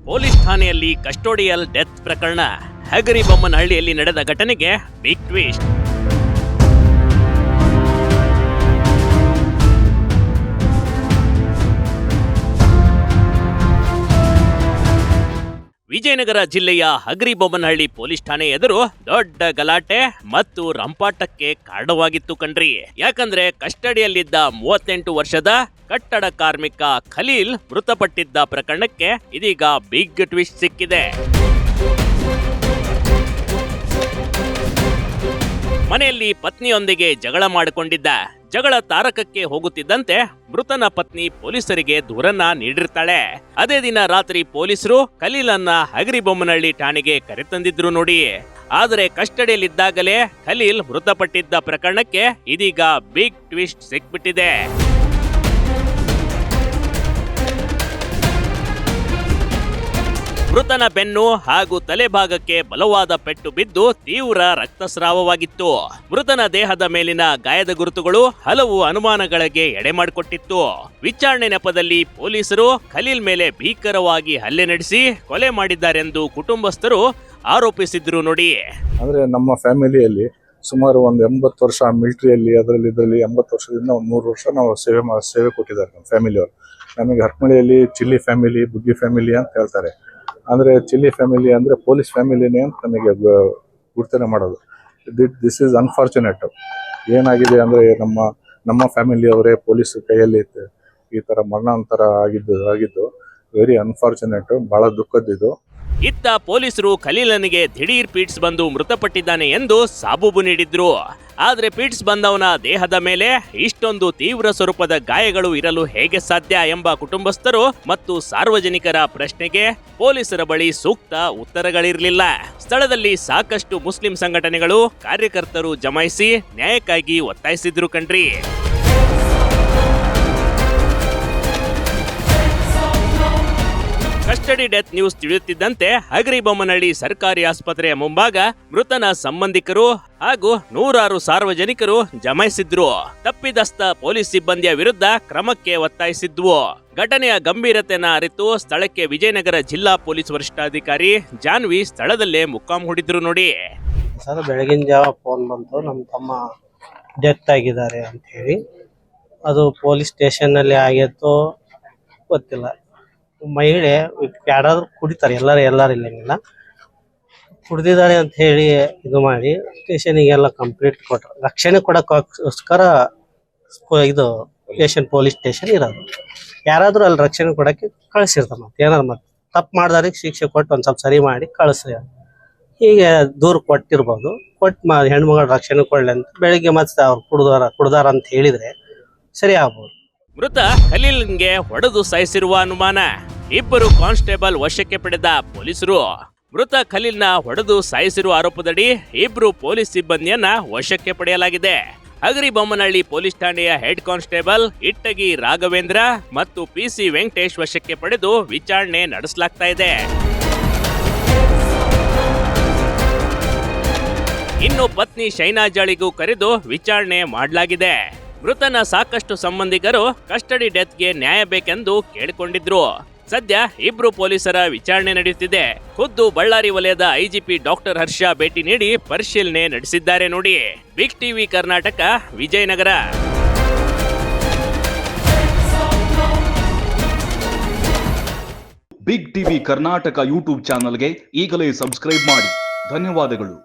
Police ಠಾಣೆಯಲ್ಲಿ custodial death ಪ್ರಕರಣ. ಹಗರಿಬೊಮ್ಮನಹಳ್ಳಿಯಲ್ಲಿ ನಡೆದ ಘಟನೆಗೆ ಬಿಗ್ ಟ್ವಿಸ್ಟ್. ವಿಜಯನಗರ ಜಿಲ್ಲೆಯ ಹಗರಿಬೊಮ್ಮನಹಳ್ಳಿ ಪೊಲೀಸ್ ಠಾಣೆ ಎದುರು ದೊಡ್ಡ ಗಲಾಟೆ ಮತ್ತು ರಂಪಾಟಕ್ಕೆ ಕಾರಣವಾಗಿತ್ತು ಕಣ್ರಿ. ಯಾಕಂದ್ರೆ ಕಸ್ಟಡಿಯಲ್ಲಿದ್ದ 38 ವರ್ಷದ ಕಟ್ಟಡ ಕಾರ್ಮಿಕ ಖಲೀಲ್ ಮೃತಪಟ್ಟಿದ್ದ ಪ್ರಕರಣಕ್ಕೆ ಇದೀಗ ಬಿಗ್ ಟ್ವಿಸ್ಟ್ ಸಿಕ್ಕಿದೆ. ಮನೆಯಲ್ಲಿ ಪತ್ನಿಯೊಂದಿಗೆ ಜಗಳ ಮಾಡಿಕೊಂಡಿದ್ದ. ಜಗಳ ತಾರಕಕ್ಕೆ ಹೋಗುತ್ತಿದ್ದಂತೆ ಮೃತನ ಪತ್ನಿ ಪೊಲೀಸರಿಗೆ ದೂರನ್ನ ನೀಡಿರ್ತಾಳೆ. ಅದೇ ದಿನ ರಾತ್ರಿ ಪೊಲೀಸರು ಖಲೀಲನ್ನ ಹಗರಿಬೊಮ್ಮನಹಳ್ಳಿ ಠಾಣೆಗೆ ಕರೆತಂದಿದ್ರು ನೋಡಿ. ಆದರೆ ಕಸ್ಟಡಿಯಲ್ಲಿದ್ದಾಗಲೇ ಖಲೀಲ್ ಮೃತಪಟ್ಟಿದ್ದ ಪ್ರಕರಣಕ್ಕೆ ಇದೀಗ ಬಿಗ್ ಟ್ವಿಸ್ಟ್ ಸಿಕ್ಬಿಟ್ಟಿದೆ. ಮೃತನ ಬೆನ್ನು ಹಾಗೂ ತಲೆಭಾಗಕ್ಕೆ ಬಲವಾದ ಪೆಟ್ಟು ಬಿದ್ದು ತೀವ್ರ ರಕ್ತಸ್ರಾವವಾಗಿತ್ತು. ಮೃತನ ದೇಹದ ಮೇಲಿನ ಗಾಯದ ಗುರುತುಗಳು ಹಲವು ಅನುಮಾನಗಳಿಗೆ ಎಡೆ ಮಾಡಿಕೊಟ್ಟಿತ್ತು. ವಿಚಾರಣೆ ನೆಪದಲ್ಲಿ ಪೊಲೀಸರು ಖಲೀಲ್ ಮೇಲೆ ಭೀಕರವಾಗಿ ಹಲ್ಲೆ ನಡೆಸಿ ಕೊಲೆ ಮಾಡಿದ್ದಾರೆಂದು ಕುಟುಂಬಸ್ಥರು ಆರೋಪಿಸಿದ್ರು ನೋಡಿ. ಅಂದ್ರೆ ನಮ್ಮ ಫ್ಯಾಮಿಲಿಯಲ್ಲಿ ಸುಮಾರು ಒಂದು 80 ವರ್ಷ ಮಿಲಿಟರಿಯಲ್ಲಿ ಇದರಲ್ಲಿ 80 ವರ್ಷದಿಂದ ಒಂದು 100 ವರ್ಷ ನಾವು ಸೇವೆ ಕೊಟ್ಟಿದ್ದಾರೆ ನಮ್ಮ ಫ್ಯಾಮಿಲಿಯವರು. ನಮಗೆ ಹರಪನಹಳ್ಳಿಯಲ್ಲಿ ಚಿಲ್ಲಿ ಫ್ಯಾಮಿಲಿ, ಬುಗ್ಗಿ ಫ್ಯಾಮಿಲಿ ಅಂತ ಹೇಳ್ತಾರೆ. ಅಂದ್ರೆ ಚಿಲ್ಲಿ ಫ್ಯಾಮಿಲಿ ಅಂದ್ರೆ ಪೊಲೀಸ್ ಫ್ಯಾಮಿಲಿನೇ ಅಂತ ನಮಗೆ ಗುರ್ತನೆ ಮಾಡೋದು. This is unfortunate. ಏನಾಗಿದೆ ಅಂದ್ರೆ ನಮ್ಮ ಫ್ಯಾಮಿಲಿಯವರೇ ಪೊಲೀಸ್ ಕೈಯಲ್ಲಿ ಈ ತರ ಮರಣಾಂತರ ಆಗಿದ್ದು ವೆರಿ ಅನ್ಫಾರ್ಚುನೇಟ್. ಬಹಳ ದುಃಖದಿದು. ಇತ್ತ ಪೊಲೀಸರು ಖಲೀಲನಿಗೆ ದಿಢೀರ್ ಪೀಟ್ಸ್ ಬಂದು ಮೃತಪಟ್ಟಿದ್ದಾನೆ ಎಂದು ಸಾಬೂಬು ನೀಡಿದ್ರು. ಆದ್ರೆ ಪೀಟ್ಸ್ ಬಂದವನ ದೇಹದ ಮೇಲೆ ಇಷ್ಟೊಂದು ತೀವ್ರ ಸ್ವರೂಪದ ಗಾಯಗಳು ಇರಲು ಹೇಗೆ ಸಾಧ್ಯ ಎಂಬ ಕುಟುಂಬಸ್ಥರು ಮತ್ತು ಸಾರ್ವಜನಿಕರ ಪ್ರಶ್ನೆಗೆ ಪೊಲೀಸರ ಬಳಿ ಸೂಕ್ತ ಉತ್ತರಗಳಿರಲಿಲ್ಲ. ಸ್ಥಳದಲ್ಲಿ ಸಾಕಷ್ಟು ಮುಸ್ಲಿಂ ಸಂಘಟನೆಗಳು, ಕಾರ್ಯಕರ್ತರು ಜಮಾಯಿಸಿ ನ್ಯಾಯಕ್ಕಾಗಿ ಒತ್ತಾಯಿಸಿದ್ರು ಕಣ್ರಿ. ಕಸ್ಟಡಿ ಡೆತ್ ನ್ಯೂಸ್ ತಿಳಿಯುತ್ತಿದ್ದಂತೆ ಹಗರಿಬೊಮ್ಮನಹಳ್ಳಿ ಸರ್ಕಾರಿ ಆಸ್ಪತ್ರೆಯ ಮುಂಭಾಗ ಮೃತನ ಸಂಬಂಧಿಕರು ಹಾಗೂ ನೂರಾರು ಸಾರ್ವಜನಿಕರು ಜಮಾಯಿಸಿದ್ರು. ತಪ್ಪಿದಸ್ತ ಪೊಲೀಸ್ ಸಿಬ್ಬಂದಿಯ ವಿರುದ್ಧ ಕ್ರಮಕ್ಕೆ ಒತ್ತಾಯಿಸಿದ್ವು. ಘಟನೆಯ ಗಂಭೀರತೆಯನ್ನು ಅರಿತು ಸ್ಥಳಕ್ಕೆ ವಿಜಯನಗರ ಜಿಲ್ಲಾ ಪೊಲೀಸ್ ವರಿಷ್ಠಾಧಿಕಾರಿ ಜಾನ್ವಿ ಸ್ಥಳದಲ್ಲೇ ಮುಕ್ಕಾಂ ಹೂಡಿದ್ರು ನೋಡಿ. ಸರ್, ಬೆಳಗಿನ ಜಾವ ಫೋನ್ ಬಂತು, ನಮ್ಮ ತಮ್ಮ ಡೆತ್ ಆಗಿದ್ದಾರೆ ಅಂತ ಹೇಳಿ. ಅದು ಪೊಲೀಸ್ ಸ್ಟೇಷನ್ ನಲ್ಲಿ ಆಗಿತ್ತು ಗೊತ್ತಿಲ್ಲ. ಮಹಿಳೆ ಯಾರಾದ್ರೂ ಕುಡಿತಾರೆ, ಎಲ್ಲರೂ ಇಲ್ಲಂಗಿಲ್ಲ, ಕುಡ್ದಿದ್ದಾರೆ ಅಂತ ಹೇಳಿ ಇದು ಮಾಡಿ ಸ್ಟೇಷನಿಗೆಲ್ಲ ಕಂಪ್ಲೀಟ್ ಕೊಟ್ಟರು. ರಕ್ಷಣೆ ಕೊಡಕ್ಕೋಸ್ಕರ ಇದು ಸ್ಟೇಷನ್ ಪೊಲೀಸ್ ಸ್ಟೇಷನ್ ಇರೋದು. ಯಾರಾದ್ರೂ ಅಲ್ಲಿ ರಕ್ಷಣೆ ಕೊಡಕ್ಕೆ ಕಳಿಸಿರ್ತಾರೆ. ಮತ್ತೆ ಏನಾದ್ರು ಮತ್ತೆ ತಪ್ಪು ಮಾಡಿದವ್ರಿಗೆ ಶಿಕ್ಷೆ ಕೊಟ್ಟು ಒಂದ್ ಸ್ವಲ್ಪ ಸರಿ ಮಾಡಿ ಕಳಿಸ್ರಿ. ಹೀಗೆ ದೂರ ಕೊಟ್ಟಿರ್ಬೋದು. ಕೊಟ್ಟು ಹೆಣ್ಮಗಳ ರಕ್ಷಣೆ ಕೊಡ್ಲಿ ಅಂತ ಬೆಳಿಗ್ಗೆ ಮತ್ತೆ ಅವ್ರು ಕುಡ್ದಾರ ಅಂತ ಹೇಳಿದ್ರೆ ಸರಿ ಆಗ್ಬೋದು. ಮೃತ ಖಲೀಲ್ಗೆ ಹೊಡೆದು ಸಾಯಿಸಿರುವ ಅನುಮಾನ. ಇಬ್ಬರು ಕಾನ್ಸ್ಟೇಬಲ್ ವಶಕ್ಕೆ ಪಡೆದ ಪೊಲೀಸರು. ಮೃತ ಖಲೀಲ್ನ ಹೊಡೆದು ಸಾಯಿಸಿರುವ ಆರೋಪದಡಿ ಇಬ್ರು ಪೊಲೀಸ್ ಸಿಬ್ಬಂದಿಯನ್ನ ವಶಕ್ಕೆ ಪಡೆಯಲಾಗಿದೆ. ಹಗರಿಬೊಮ್ಮನಹಳ್ಳಿ ಪೊಲೀಸ್ ಠಾಣೆಯ ಹೆಡ್ ಕಾನ್ಸ್ಟೇಬಲ್ ಇಟ್ಟಗಿ ರಾಘವೇಂದ್ರ ಮತ್ತು PC ವೆಂಕಟೇಶ್ ವಶಕ್ಕೆ ಪಡೆದು ವಿಚಾರಣೆ ನಡೆಸಲಾಗ್ತಾ ಇದೆ. ಇನ್ನು ಪತ್ನಿ ಶೈನಾಜಾಳಿಗೂ ಕರೆದು ವಿಚಾರಣೆ ಮಾಡಲಾಗಿದೆ. ಮೃತನ ಸಾಕಷ್ಟು ಸಂಬಂಧಿಕರು ಕಸ್ಟಡಿ ಡೆತ್ಗೆ ನ್ಯಾಯ ಬೇಕೆಂದು ಕೇಳಿಕೊಂಡಿದ್ರು. ಸದ್ಯ ಇಬ್ರು ಪೊಲೀಸರ ವಿಚಾರಣೆ ನಡೆಯುತ್ತಿದೆ. ಖುದ್ದು ಬಳ್ಳಾರಿ ವಲಯದ IGP ಡಾಕ್ಟರ್ ಹರ್ಷ ಭೇಟಿ ನೀಡಿ ಪರಿಶೀಲನೆ ನಡೆಸಿದ್ದಾರೆ ನೋಡಿ. Big TV Karnataka, Vijayanagara. Big TV Karnataka YouTube ಚಾನಲ್ಗೆ ಈಗಲೇ ಸಬ್ಸ್ಕ್ರೈಬ್ ಮಾಡಿ. ಧನ್ಯವಾದಗಳು.